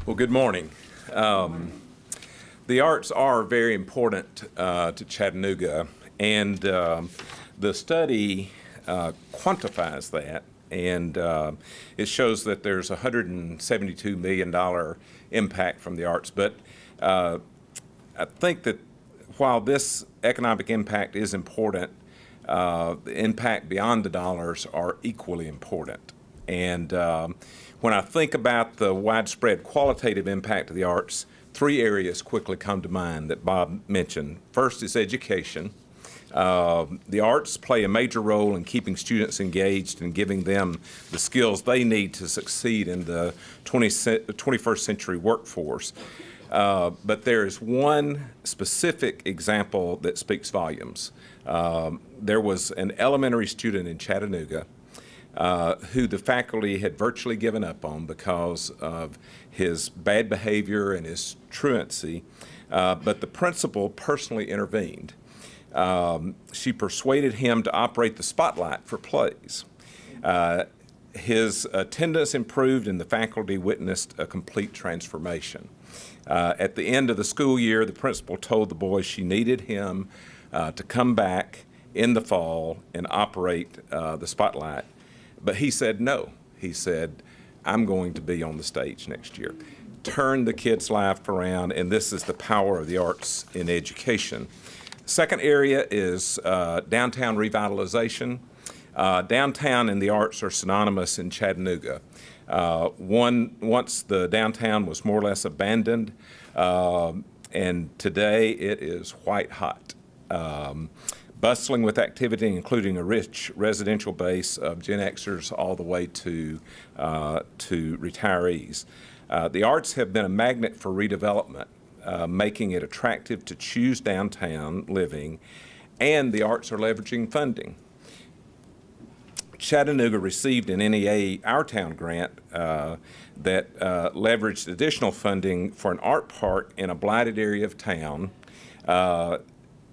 Well, good morning. The arts are very important to Chattanooga, and the study quantifies that, and it shows that there's a $172 million impact from the arts. But I think that while this economic impact is important, the impact beyond the dollars are equally important. And when I think about the widespread qualitative impact of the arts, three areas quickly come to mind that Bob mentioned. First is education. The arts play a major role in keeping students engaged and giving them the skills they need to succeed in the 21st century workforce. But there is one specific example that speaks volumes. There was an elementary student in Chattanooga who the faculty had virtually given up on because of his bad behavior and his truancy, but the principal personally intervened. She persuaded him to operate the spotlight for plays. His attendance improved and the faculty witnessed a complete transformation. At the end of the school year, the principal told the boy she needed him to come back in the fall and operate the spotlight. But he said no. He said, I'm going to be on the stage next year. Turn the kid's life around, and this is the power of the arts in education. Second area is downtown revitalization. Downtown and the arts are synonymous in Chattanooga. Once the downtown was more or less abandoned, and today it is white hot. Bustling with activity, including a rich residential base of Gen Xers all the way to retirees. The arts have been a magnet for redevelopment, making it attractive to choose downtown living, and the arts are leveraging funding. Chattanooga received an NEA Our Town grant that leveraged additional funding for an art park in a blighted area of town.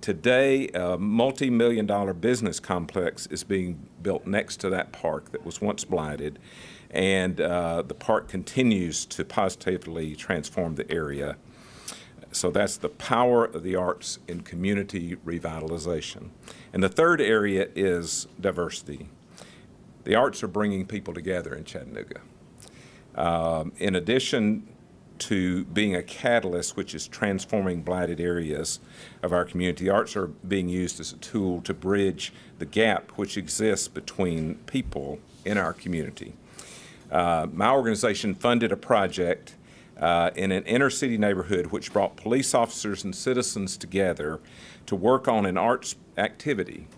Today, a multi-million-dollar business complex is being built next to that park that was once blighted, and the park continues to positively transform the area. So that's the power of the arts in community revitalization. And the third area is diversity. The arts are bringing people together in Chattanooga. In addition to being a catalyst which is transforming blighted areas of our community, the arts are being used as a tool to bridge the gap which exists between people in our community. My organization funded a project in an inner city neighborhood which brought police officers and citizens together to work on an arts activity.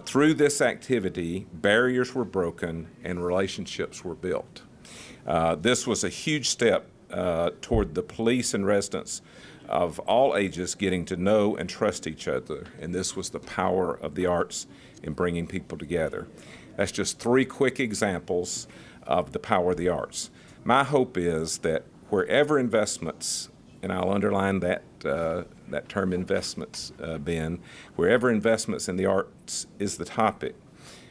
Through this activity, barriers were broken and relationships were built. This was a huge step toward the police and residents of all ages getting to know and trust each other, and this was the power of the arts in bringing people together. That's just three quick examples of the power of the arts. My hope is that wherever investments, and I'll underline that term investments, Ben, wherever investments in the arts is the topic,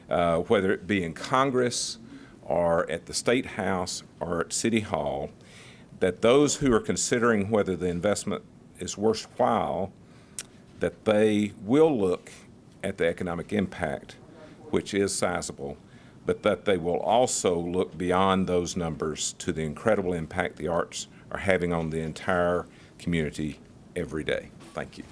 whether it be in Congress or at the State House or at City Hall, that those who are considering whether the investment is worthwhile, that they will look at the economic impact, which is sizable, but that they will also look beyond those numbers to the incredible impact the arts are having on the entire community every day. Thank you.